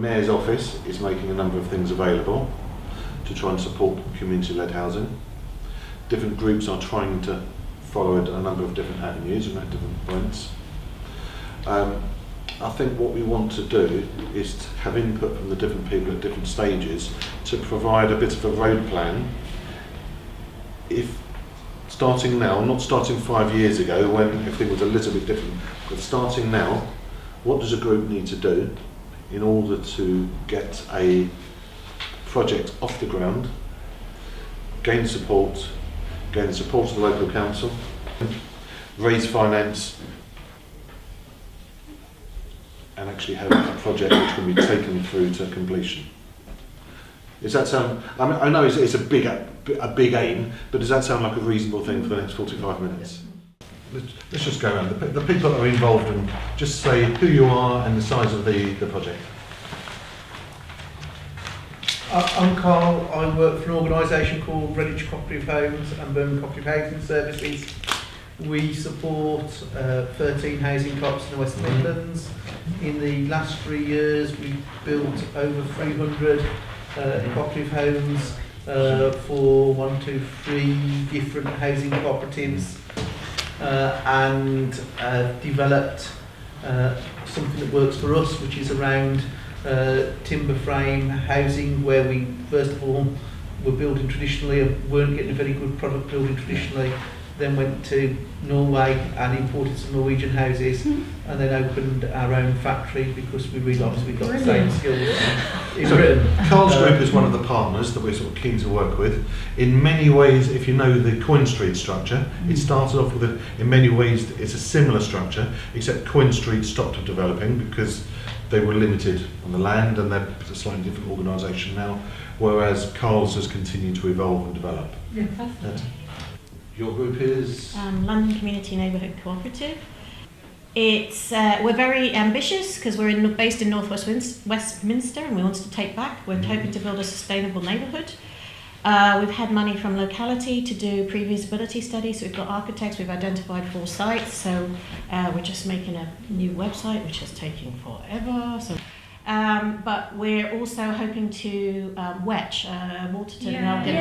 Mayor's office is making a number of things available to try and support community-led housing. Different groups are trying to follow a number of different avenues and at different points. I think what we want to do is to have input from the different people at different stages to provide a bit of a road plan. If starting now, not starting 5 years ago when everything was a little bit different, but starting now, what does a group need to do in order to get a project off the ground, gain the support of the local council, raise finance, and actually have a project which can be taken through to completion. Does that sound? I mean, I know it's a big aim, but does that sound like a reasonable thing for the next 45 minutes? Let's just go around. The people that are involved and just say who you are and the size of the project. I'm Carl. I work for an organisation called Greenwich Co-operative Homes and Birmingham Co-operative Housing Services. We support 13 housing co-ops in the West Midlands. In the last 3 years, we've built over 300 cooperative homes for 3 different housing cooperatives, and developed something that works for us, which is around timber frame housing, where we first of all were building traditionally and weren't getting a very good product building traditionally, then went to Norway and imported some Norwegian houses, and then opened our own factory because we realised we've got the same skills in Britain. Carl's Group is one of the partners that we're sort of keen to work with. In many ways, if you know the Coin Street structure, it started off with in many ways it's a similar structure, except Coin Street stopped developing because they were limited on the land, and they're a slightly different organisation now, whereas Carl's has continued to evolve and develop. Yeah, fantastic. Your group is? London Community Neighbourhood Co-operative. It's we're very ambitious because we're based in North Westminster, and we want to take back. We're hoping to build a sustainable neighbourhood. We've had money from locality to do pre-feasibility studies. So we've got architects. We've identified 4 sites. So we're just making a new website, which is taking forever. So. But we're also hoping to Wetch, Waterton and Elgin.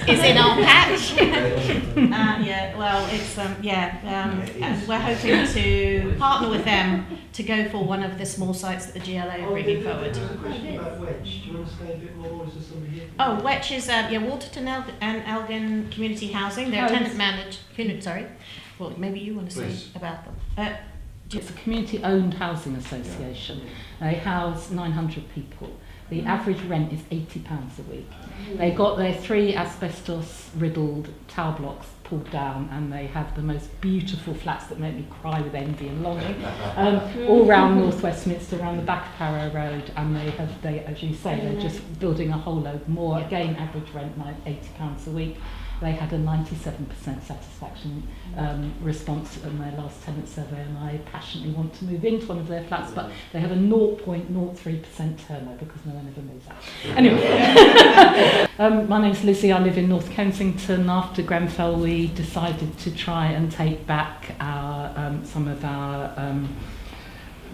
Is in our patch. And we're hoping to partner with them to go for one of the small sites that the GLA are bringing forward. About Wetch, do you want to say a bit more? Is there somebody here? Oh, Wetch is Waterton and Elgin Community Housing. They're tenant managed. Sorry. Well, maybe you want to say about them. It's a community-owned housing association. They house 900 people. The average rent is £80 a week. They got their 3 asbestos-riddled tower blocks pulled down, and they have the most beautiful flats that make me cry with envy and longing, all around North Westminster, around the back of Harrow Road, and they, as you say, they're just building a whole load more. Again, average rent £80 a week. They had a 97% satisfaction response in their last tenant survey, and I passionately want to move into one of their flats, but they have a 0.03% turnover because no one ever moves out. Anyway, my name's Lizzie. I live in North Kensington. After Grenfell, we decided to try and take back some of our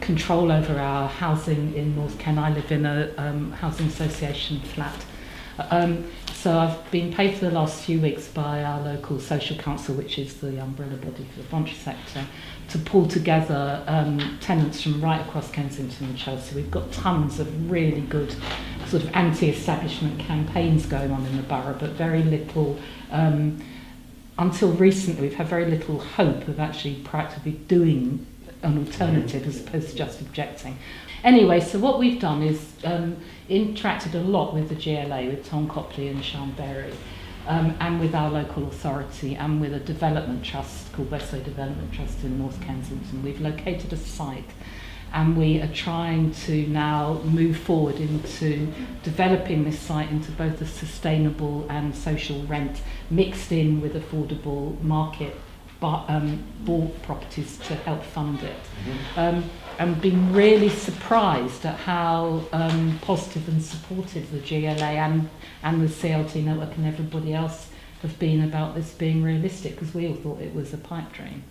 control over our housing in North Kent. I live in a housing association flat. So I've been paid for the last few weeks by our local social council, which is the umbrella body for the voluntary sector, to pull together tenants from right across Kensington and Chelsea. We've got tons of really good sort of anti-establishment campaigns going on in the borough, but very little, until recently, we've had very little hope of actually practically doing an alternative as opposed to just objecting. Anyway, so what we've done is interacted a lot with the GLA, with Tom Copley and Sean Berry, and with our local authority, and with a development trust called Westway Development Trust in North Kensington. We've located a site, and we are trying to now move forward into developing this site into both a sustainable and social rent, mixed in with affordable market bought properties to help fund it. And been really surprised at how positive and supportive the GLA and the CLT network and everybody else have been about this being realistic, because we all thought it was a pipe dream.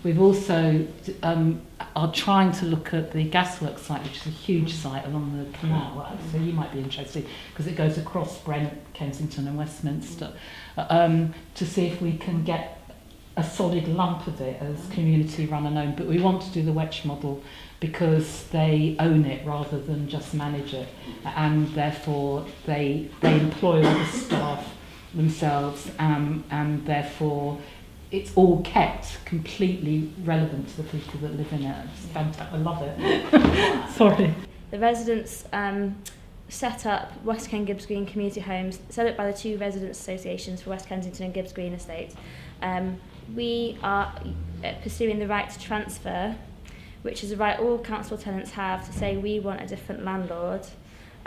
We've also are trying to look at the gasworks site, which is a huge site along the canal. So you might be interested because it goes across Brent, Kensington and Westminster, to see if we can get a solid lump of it as community run and owned. But we want to do the Wetch model because they own it rather than just manage it, and therefore they employ all the staff themselves, and therefore it's all kept completely relevant to the people that live in it. It's fantastic. I love it. Sorry. The residents set up West Kent Gibbs Green Community Homes, set up by the two residents' associations for West Kensington and Gibbs Green Estate. We are pursuing the right to transfer, which is a right all council tenants have to say we want a different landlord,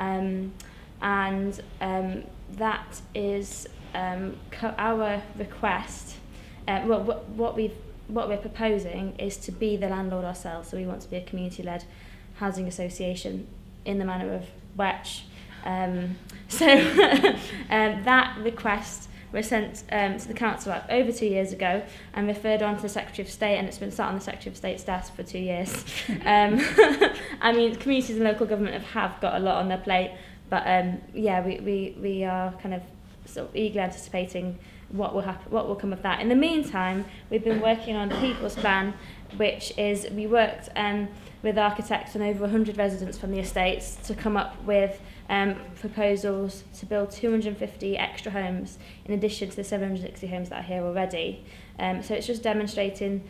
and that is our request. What we're proposing is to be the landlord ourselves. So we want to be a community-led housing association in the manner of Wetch. That request was sent to the council over 2 years ago and referred on to the Secretary of State, and it's been sat on the Secretary of State's desk for 2 years. I mean, communities and local government have got a lot on their plate, but we are kind of sort of eagerly anticipating what will happen, what will come of that. In the meantime, we've been working on the People's Plan, which is we worked with architects and over 100 residents from the estates to come up with proposals to build 250 extra homes in addition to the 760 homes that are here already. So it's just demonstrating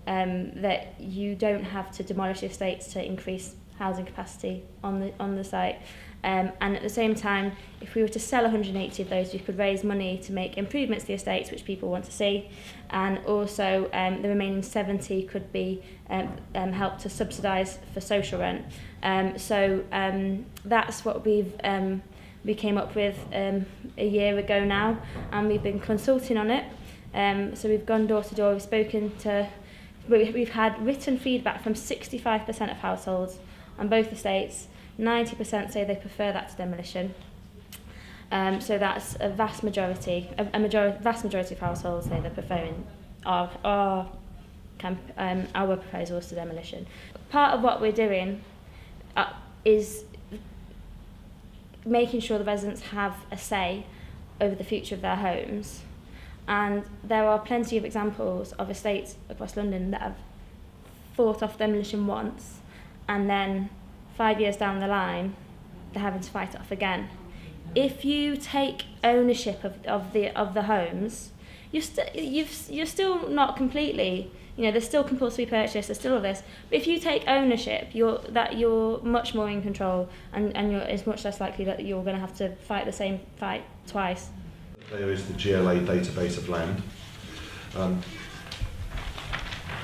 that you don't have to demolish the estates to increase housing capacity on the site. And at the same time, if we were to sell 180 of those, we could raise money to make improvements to the estates, which people want to see, and also the remaining 70 could be helped to subsidise for social rent. So that's what we came up with a year ago now, and we've been consulting on it. So we've gone door to door, we've had written feedback from 65% of households on both estates. 90% say they prefer that to demolition. So that's a vast majority of households say they're preferring our proposals to demolition. Part of what we're doing is making sure the residents have a say over the future of their homes, and there are plenty of examples of estates across London that have fought off demolition once, and then 5 years down the line they're having to fight it off again. If you take ownership of the homes, you're still not completely, there's still compulsory purchase, there's still all this, but if you take ownership, you're much more in control, and it's much less likely that you're going to have to fight the same fight twice. There is the GLA database of land.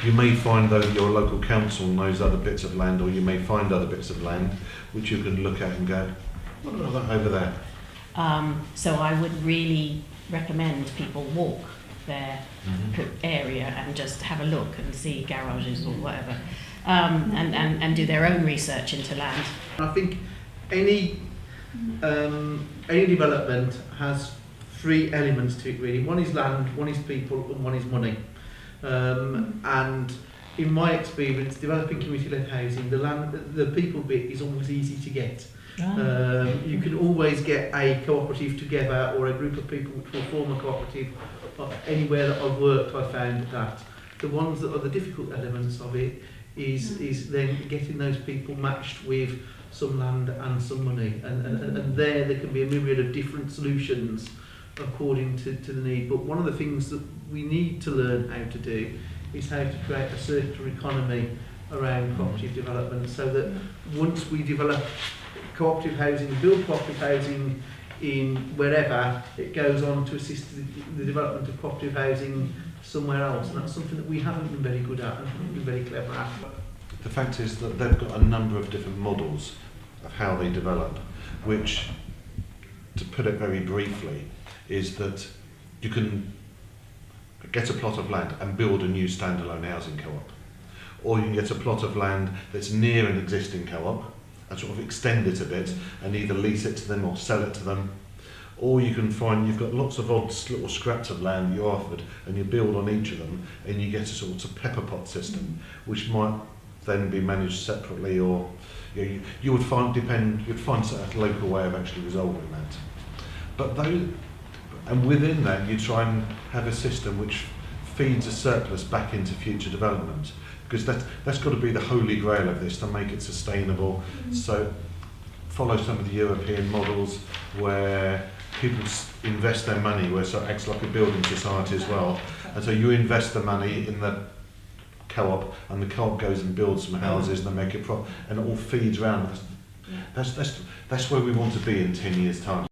You may find though that your local council knows other bits of land, or you may find other bits of land which you can look at and go, what about that over there? So I would really recommend people walk their area and just have a look and see garages or whatever, and do their own research into land. I think any development has three elements to it really. One is land, one is people, and one is money. And in my experience, developing community-led housing, the people bit is always easy to get. You can always get a cooperative together, or a group of people which will form a cooperative. Anywhere that I've worked, I found that the ones that are the difficult elements of it is then getting those people matched with some land and some money, and there can be a myriad of different solutions according to the need. But one of the things that we need to learn how to do is how to create a circular economy around cooperative development, so that once we develop cooperative housing, build cooperative housing in wherever, it goes on to assist the development of cooperative housing somewhere else, and that's something that we haven't been very good at and haven't been very clever at. The fact is that they've got a number of different models of how they develop, which, to put it very briefly, is that you can get a plot of land and build a new standalone housing co-op, or you can get a plot of land that's near an existing co-op and sort of extend it a bit and either lease it to them or sell it to them, or you can find you've got lots of odd little scraps of land you're offered and you build on each of them and you get a sort of pepper pot system which might then be managed separately, or you would find a local way of actually resolving that. But and within that, you try and have a system which feeds a surplus back into future development, because that's got to be the holy grail of this, to make it sustainable. So follow some of the European models where people invest their money, where it acts like a building society as well. And so you invest the money in the co-op, and the co-op goes and builds some houses, and they make it and it all feeds around. That's where we want to be in 10 years' time.